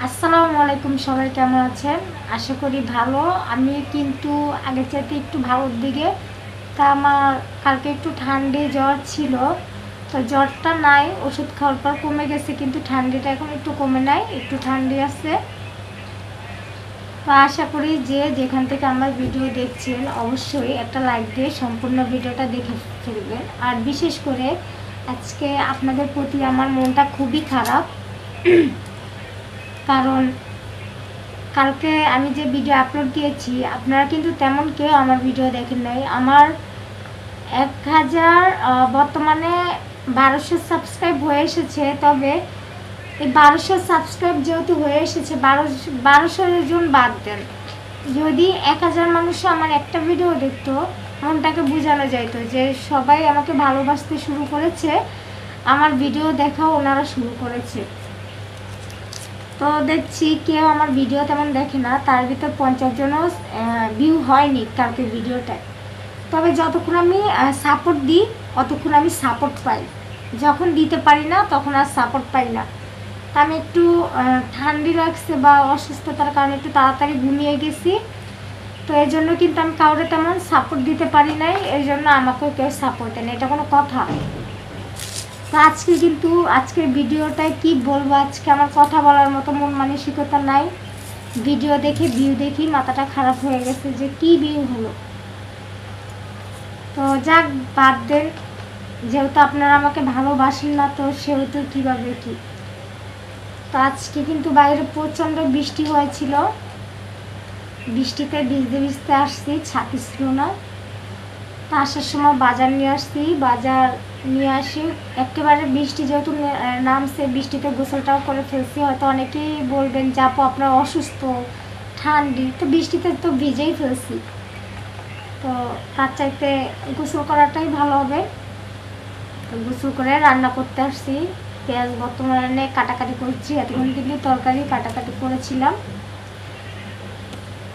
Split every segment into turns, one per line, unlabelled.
আসসালামু আলাইকুম, সবাই কেমন আছেন? আশা করি ভালো। আমি কিন্তু আগের চাইতে একটু ভালোর দিকে। তা আমার কালকে একটু ঠান্ডা জ্বর ছিল, তো জ্বরটা নাই, ওষুধ খাওয়ার পর কমে গেছে, কিন্তু ঠান্ডিটা এখন একটু কমে নাই, একটু ঠান্ডি আছে। তো আশা করি যে যেখান থেকে আমার ভিডিও দেখছেন অবশ্যই একটা লাইক দিয়ে সম্পূর্ণ ভিডিওটা দেখে ফেলবেন। আর বিশেষ করে আজকে আপনাদের প্রতি আমার মনটা খুবই খারাপ, কারণ কালকে আমি যে ভিডিও আপলোড দিয়েছি আপনারা কিন্তু তেমন কেউ আমার ভিডিও দেখেন নাই। আমার 1000 বর্তমানে 1200 সাবস্ক্রাইব হয়ে এসেছে, তবে এই 1200 সাবস্ক্রাইব যেহেতু হয়ে এসেছে, 1200 জন বাদ দেন, যদি 1000 মানুষও আমার একটা ভিডিও দেখতো মনটাকে বোঝানো যাইতো যে সবাই আমাকে ভালোবাসতে শুরু করেছে, আমার ভিডিও দেখাও ওনারা শুরু করেছে। তো দেখছি কেউ আমার ভিডিও তেমন দেখে না, তার ভিতর 50 জনও ভিউ হয়নি কালকে ভিডিওটায়। তবে যতক্ষণ আমি সাপোর্ট দিই অতক্ষণ আমি সাপোর্ট পাই, যখন দিতে পারি না তখন আর সাপোর্ট পাই না। তা আমি একটু ঠান্ডি লাগছে বা অসুস্থতার কারণে একটু তাড়াতাড়ি ঘুমিয়ে গেছি, তো এই জন্য কিন্তু আমি কাউরে তেমন সাপোর্ট দিতে পারি নাই, এই জন্য আমাকেও কেউ সাপোর্ট দেয় না, এটা কোনো কথা। তো আজকে কিন্তু আজকের ভিডিওটায় কি বলবো, আজকে আমার কথা বলার মতো মন মানসিকতা নাই। ভিডিও দেখে ভিউ দেখি মাথাটা খারাপ হয়ে গেছে যে কি ভিউ হলো। তো যাক, বাদ দেন, যেহেতু আপনারা আমাকে ভালোবাসেন না তো সেহেতু কীভাবে কি। তো আজকে কিন্তু বাইরে প্রচণ্ড বৃষ্টি হয়েছিল, বৃষ্টিতে ভিজতে ভিজতে আসছি, ছাতি ছিল না। তো আসার সময় বাজার নিয়ে আসছি, বাজার নিয়ে আসি একেবারে বৃষ্টি যেহেতু নামছে, বৃষ্টিতে গোসলটাও করে ফেলছি। হয়তো অনেকেই বলবেন যে আপু আপনার অসুস্থ, ঠান্ডি, তো বৃষ্টিতে তো ভিজেই ফেলছি, তো তার চাইতে গোসল করাটাই ভালো হবে। তো গোসল করে রান্না করতে আসছি, পেঁয়াজ বর্তমানে কাটাকাটি করছি, এতক্ষণ কিন্তু তরকারি কাটাকাটি করেছিলাম।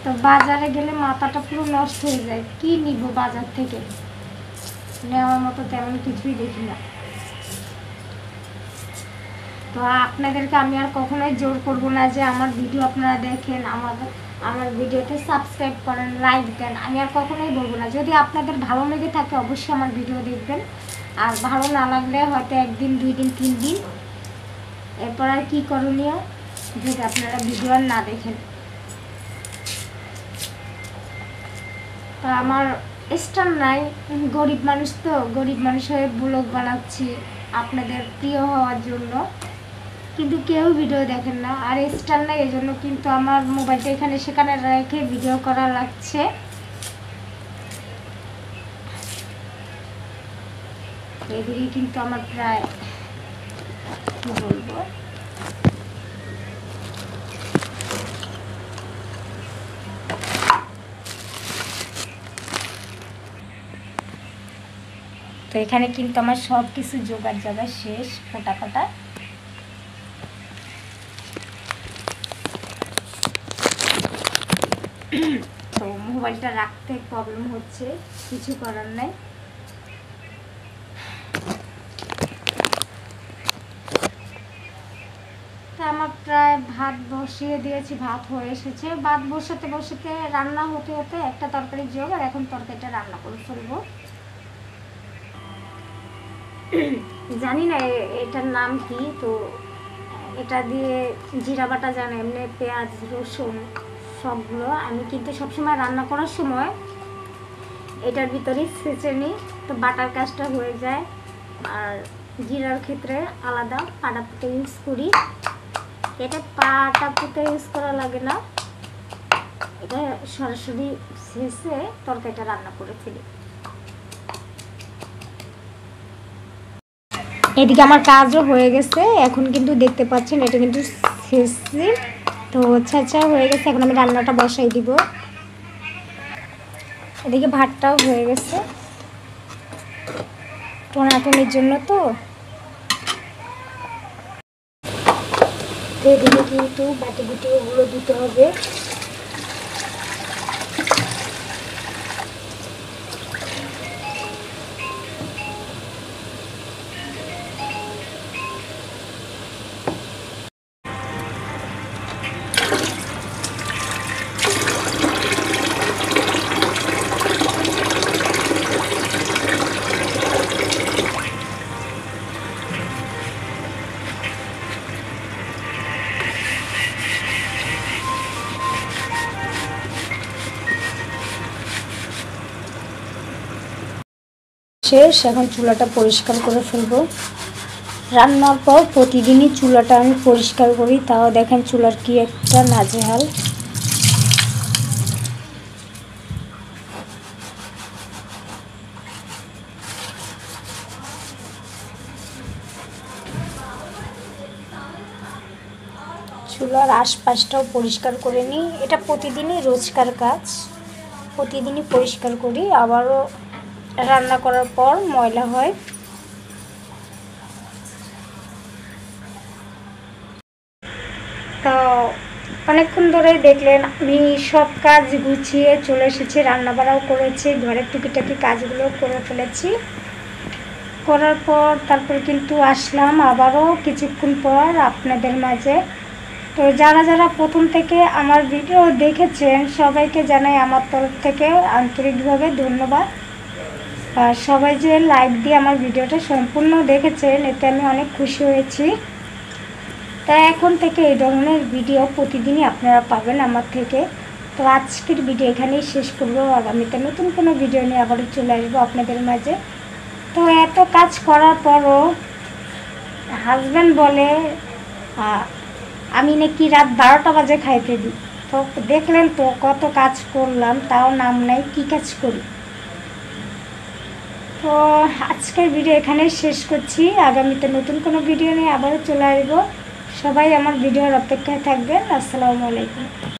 তো বাজারে গেলে মাথাটা পুরো নষ্ট হয়ে যায়, কি নিব বাজার থেকে, নেওয়ার মতো তেমন কিছুই দেখি না। তো আপনাদেরকে আমি আর কখনোই জোর করব না যে আমার ভিডিও আপনারা দেখেন, আমার ভিডিওতে সাবস্ক্রাইব করেন, লাইক দেন, আমি আর কখনোই বলবো না। যদি আপনাদের ভালো লেগে থাকে অবশ্যই আমার ভিডিও দেখবেন, আর ভালো না লাগলে হয়তো 1 দিন 2 দিন 3 দিন, এরপর আর কী করণীয় যদি আপনারা ভিডিও আর না দেখেন। তো আমার স্টার নাই, গরিব মানুষ, তো গরিব মানুষ হয়ে ব্লগ বানাচ্ছি আপনাদের প্রিয় হওয়ার জন্য, কিন্তু কেউ ভিডিও দেখেন না। আর স্টার নাই এই জন্য কিন্তু আমার মোবাইলটা এখানে সেখানে রেখে ভিডিও করা লাগছে। এদিকে কিন্তু আমার প্রায় কি বলবো, তো এখানে কিন্তু আমার সব কিছু জোগাড় জায়গা শেষ, ফোটা ফোটা। তো মোবাইলটা রাখতে প্রবলেম হচ্ছে, কিছু করার নাই। তা আমার প্রায় ভাত বসিয়ে দিয়েছি, ভাত হয়ে এসেছে, ভাত বসাতে বসাতে রান্না হতে হতে একটা তরকারি যোগ, আর এখন তরকারিটা রান্না করে ফেলবো। জানি না এটার নাম কি, তো এটা দিয়ে জিরা বাটা জানে, এমনি পেঁয়াজ রসুন সবগুলো আমি কিন্তু সবসময় রান্না করার সময় এটার ভিতরেই ছেঁচে নিই, তো বাটার কাজটা হয়ে যায়। আর জিরার ক্ষেত্রে আলাদা পাটা পুঁতে ইউজ করি, এটা পাটা পুঁতে ইউজ করা লাগে না, এটা সরাসরি ছেঁচে তরকারিটা রান্না করে ফেলি। এদিকে আমার কাজও হয়ে গেছে, এখন কিন্তু দেখতে পাচ্ছেন এটা কিন্তু ছেঁচে, তো ছেঁচা হয়ে গেছে, এখন আমি রান্নাটা বসাই দিব। এদিকে ভাতটাও হয়ে গেছে, টোনাটনির জন্য। তো এদিকে কিন্তু বাটি বুটি ওগুলো দিতে হবে। শেষ, এখন চুলাটা পরিষ্কার করে ফেলবো। রান্নার পর প্রতিদিনই চুলাটা আমি পরিষ্কার করি, তাও দেখেন চুলার কি একটা নাজেহাল। চুলার আশপাশটাও পরিষ্কার করে নিই, এটা প্রতিদিনই রোজকার কাজ, প্রতিদিনই পরিষ্কার করি, আবারও রান্না করার পর ময়লা হয়। তো অনেকক্ষণ ধরেই দেখলেন আমি সব কাজ গুছিয়ে চলে এসেছি, রান্নাবাড়াও করেছি, ঘরের টুকিটাকি কাজগুলো করে ফেলেছি। করার পর তারপর কিন্তু আসলাম আবারও কিছুক্ষণ পর আপনাদের মাঝে। তো যারা যারা প্রথম থেকে আমার ভিডিও দেখেছেন সবাইকে জানাই আমার তরফ থেকে আন্তরিকভাবে ধন্যবাদ। আর সবাই যে লাইক দিয়ে আমার ভিডিওটা সম্পূর্ণ দেখেছেন এতে আমি অনেক খুশি হয়েছি। তাই এখন থেকে এই ধরনের ভিডিও প্রতিদিনই আপনারা পাবেন আমার থেকে। তো আজকের ভিডিও এখানেই শেষ করবো, আগামীতে নতুন কোনো ভিডিও নিয়ে আবারও চলে আসবো আপনাদের মাঝে। তো এত কাজ করার পরও হাজব্যান্ড বলে আমি নাকি রাত 12টা বাজে খাইতে দিই। তো দেখলেন তো কত কাজ করলাম, তাও নাম নাই কী কাজ করি। তো আজকের ভিডিও এখানেই শেষ করছি, আগামীতে নতুন কোনো ভিডিও নিয়ে আবারও চলে আসবো। সবাই আমার ভিডিওর অপেক্ষায় থাকবেন। আসসালামু আলাইকুম।